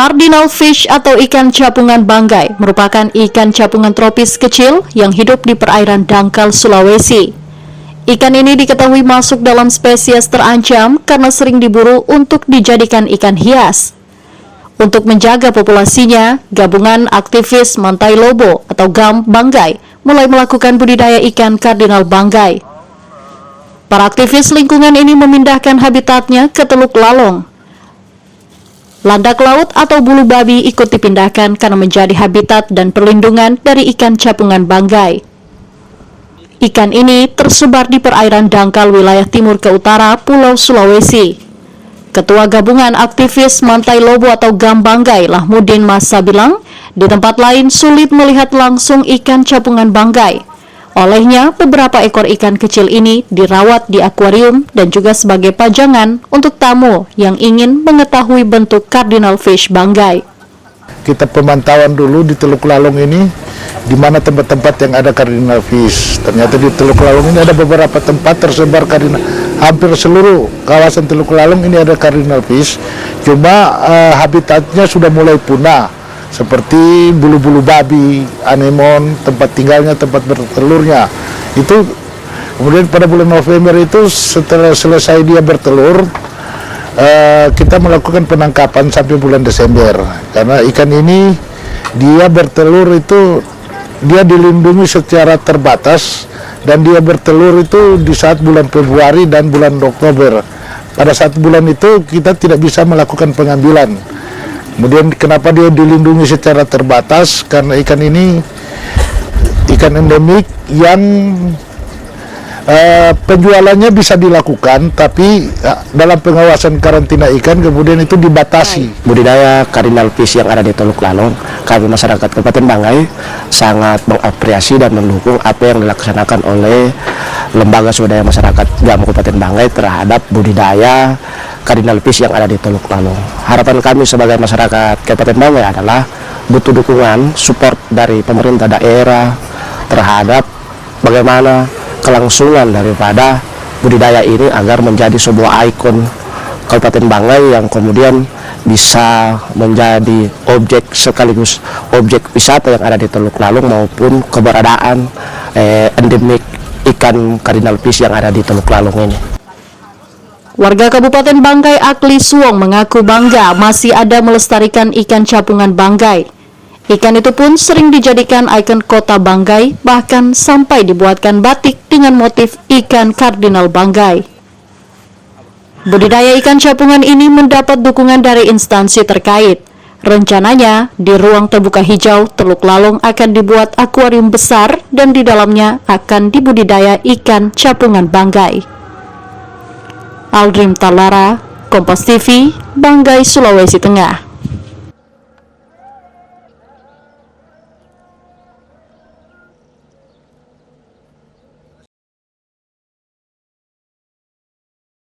Cardinal fish atau ikan capungan banggai merupakan ikan capungan tropis kecil yang hidup di perairan dangkal Sulawesi. Ikan ini diketahui masuk dalam spesies terancam karena sering diburu untuk dijadikan ikan hias. Untuk menjaga populasinya, gabungan aktivis Mantai Lobo atau GAM Banggai mulai melakukan budidaya ikan Cardinal banggai. Para aktivis lingkungan ini memindahkan habitatnya ke Teluk Lalong. Landak laut atau bulu babi ikut dipindahkan karena menjadi habitat dan perlindungan dari ikan capungan banggai. Ikan ini tersebar di perairan dangkal wilayah timur ke utara Pulau Sulawesi. Ketua Gabungan Aktivis Mantai Lobo atau GAM Banggai, Lahmudin Masa bilang, di tempat lain sulit melihat langsung ikan capungan banggai. Olehnya, beberapa ekor ikan kecil ini dirawat di akuarium dan juga sebagai pajangan untuk tamu yang ingin mengetahui bentuk cardinal fish banggai. Kita pemantauan dulu di Teluk Lalong ini, di mana tempat-tempat yang ada cardinal fish. Ternyata di Teluk Lalong ini ada beberapa tempat tersebar cardinal, hampir seluruh kawasan Teluk Lalong ini ada cardinal fish. Cuma habitatnya sudah mulai punah. Seperti bulu-bulu babi, anemon, tempat tinggalnya, tempat bertelurnya. Itu kemudian pada bulan November itu setelah selesai dia bertelur, kita melakukan penangkapan sampai bulan Desember. Karena ikan ini dia bertelur itu dia dilindungi secara terbatas dan dia bertelur itu di saat bulan Februari dan bulan Oktober. Pada saat bulan itu kita tidak bisa melakukan pengambilan. Kemudian kenapa dia dilindungi secara terbatas? Karena ikan ini ikan endemik yang penjualannya bisa dilakukan, tapi dalam pengawasan karantina ikan kemudian itu dibatasi. Budidaya cardinal fish yang ada di Teluk Lalong, kami masyarakat Kabupaten Banggai sangat mengapresiasi dan mendukung apa yang dilaksanakan oleh Lembaga Swadaya Masyarakat GAM Kabupaten Banggai terhadap budidaya cardinal fish yang ada di Teluk Lalong. Harapan kami sebagai masyarakat Kabupaten Banggai adalah butuh dukungan, support dari pemerintah daerah terhadap bagaimana kelangsungan daripada budidaya ini agar menjadi sebuah ikon Kabupaten Banggai yang kemudian bisa menjadi objek sekaligus objek wisata yang ada di Teluk Lalong maupun keberadaan endemik ikan cardinal fish yang ada di Teluk Lalong ini. Warga Kabupaten Banggai Akli Suwong mengaku bangga masih ada melestarikan ikan capungan banggai. Ikan itu pun sering dijadikan ikon kota Banggai, bahkan sampai dibuatkan batik dengan motif ikan cardinal banggai. Budidaya ikan capungan ini mendapat dukungan dari instansi terkait. Rencananya, di ruang terbuka hijau Teluk Lalong akan dibuat akuarium besar dan di dalamnya akan dibudidaya ikan capungan banggai. Aldrim Talara, Kompas TV, Banggai, Sulawesi Tengah.